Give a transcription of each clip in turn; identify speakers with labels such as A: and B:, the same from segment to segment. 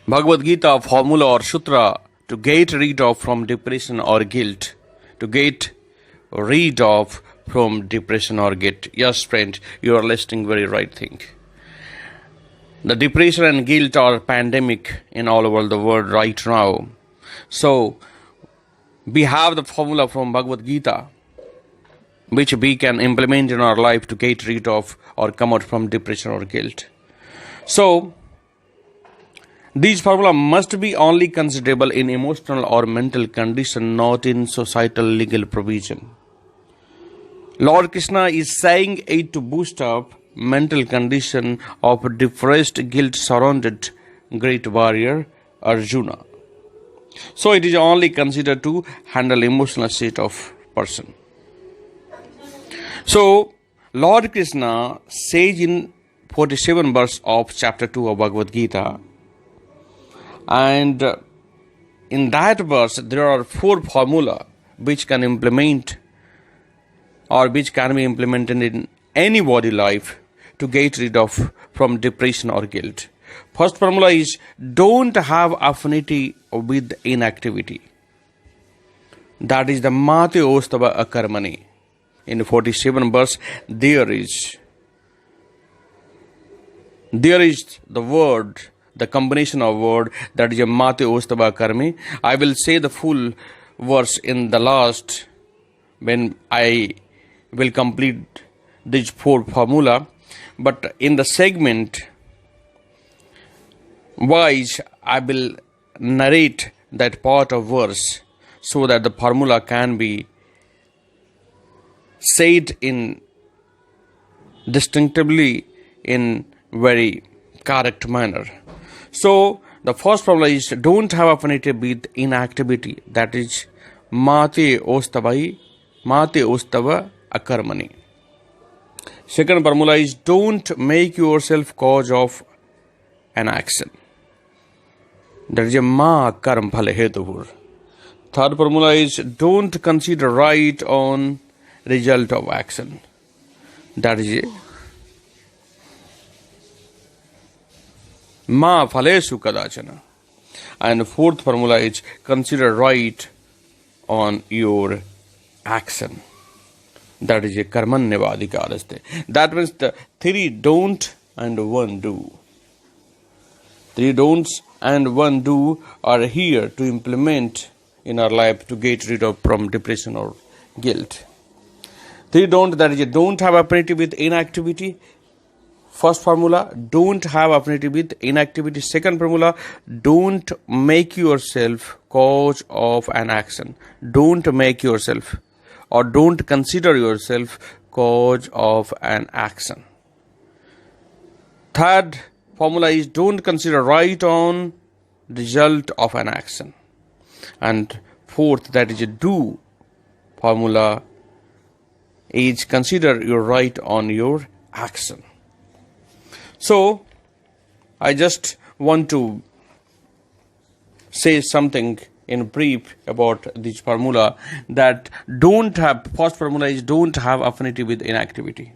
A: Bhagavad Geeta formula or sutra to get rid of from depression or guilt. To get rid of from depression or guilt. Yes, friend, you are listening very right thing. The depression and guilt are pandemic in all over the world right now. So, we have the formula from Bhagavad Geeta which we can implement in our life to get rid of or come out from depression or guilt. So, these formula must be only considerable in emotional or mental condition, not in societal legal provision. Lord Krishna is saying it to boost up mental condition of depressed, guilt-surrounded great warrior Arjuna. So it is only considered to handle emotional state of person. So Lord Krishna says in 47 verse of chapter 2 of Bhagavad Geeta, and in that verse there are 4 formula which can implement or which can be implemented in any body life to get rid of from depression or guilt. First formula is don't have affinity with inactivity. That is the mate ostava akarmani. In 47 verse there is the word, the combination of word that is a mate ostava karmi. I will say the full verse in the last when I will complete these 4 formula, but in the segment wise I will narrate that part of verse so that the formula can be said in distinctively in very correct manner. So the first formula is don't have affinity with inactivity. That is mate ostava akarmani. Second formula is don't make yourself cause of an action. That is a ma karm phale hetuvur. Third formula is don't consider right on result of action. That is a ma phalesu kadachana. And fourth formula is consider right on your action. That is a karmanyavadikaraste. That means the 3 don't and 1 do. 3 don'ts and 1 do are here to implement in our life to get rid of from depression or guilt. 3 don't, that is a don't have affinity with inactivity. First formula, don't have affinity with inactivity. Second formula, don't make yourself cause of an action. Don't make yourself or don't consider yourself cause of an action. Third formula is don't consider right on result of an action. And fourth, that is a do formula, is consider your right on your action. So, I just want to say something in brief about this formula, that don't have, first formula is don't have affinity with inactivity.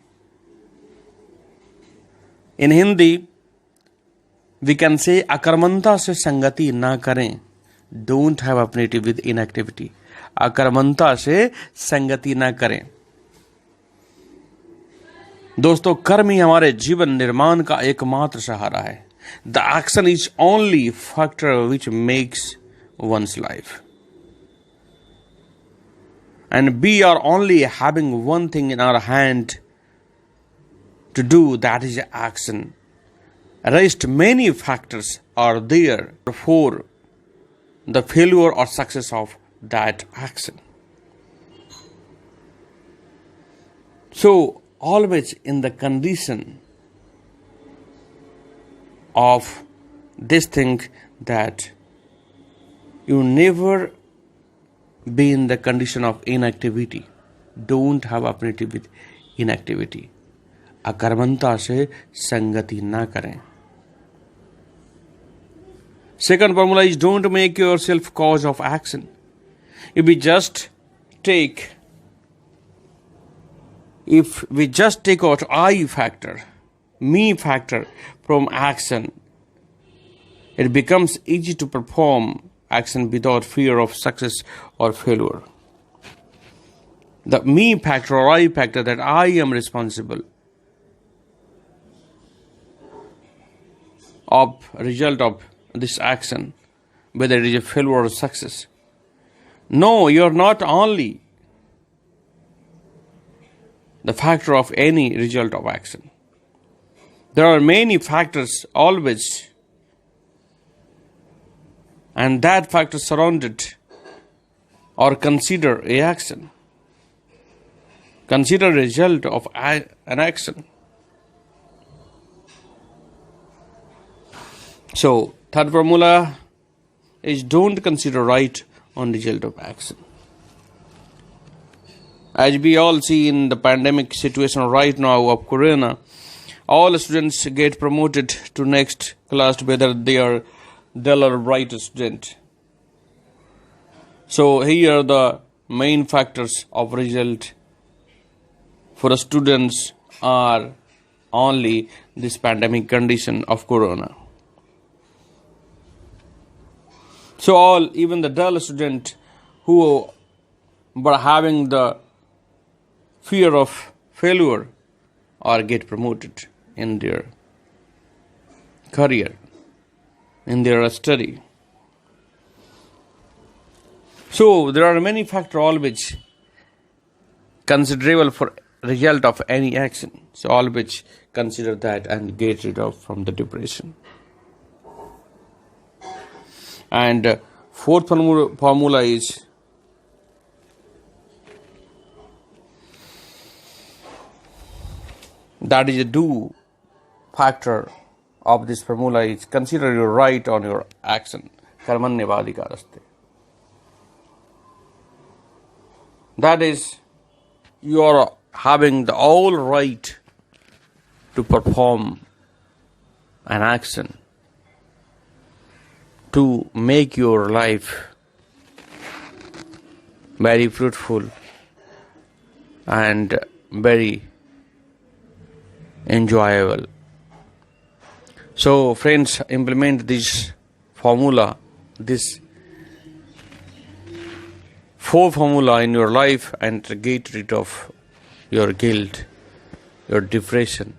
A: In Hindi, we can say akarmanta se sangati na kare. Don't have affinity with inactivity. Akarmanta se sangati na kare. दोस्तों, कर्म ही हमारे जीवन निर्माण का एकमात्र सहारा है. The action is only factor which makes one's life. And we are only having one thing in our hand to do, that is action. Rest many factors are there for the failure or success of that action. So, always in the condition of this thing that you never be in the condition of inactivity. Don't have affinity with inactivity. Akarmanta se sangati na kare. Second formula is don't make yourself cause of action. If we just take out I factor, me factor from action, It becomes easy to perform action without fear of success or failure. The me factor or I factor, that I am responsible of result of this action, whether it is a failure or success. No, you are not only the factor of any result of action. There are many factors always, and that factor surrounded or consider a action. Consider a result of an action. So, third formula is don't consider right on result of action. As we all see in the pandemic situation right now of Corona, all students get promoted to next class whether they are dull or bright student. So here are the main factors of result for the students are only this pandemic condition of Corona. So even the dull student who were having the fear of failure or get promoted in their career, in their study. So there are many factors always considerable for result of any action. So always consider that and get rid of from the depression. And fourth formula is that is a do factor of this formula is consider your right on your action. Karmanyavadikaraste. That is, you are having the all right to perform an action to make your life very fruitful and very enjoyable. So friends, implement this formula, this 4 formula in your life and get rid of your guilt, your depression,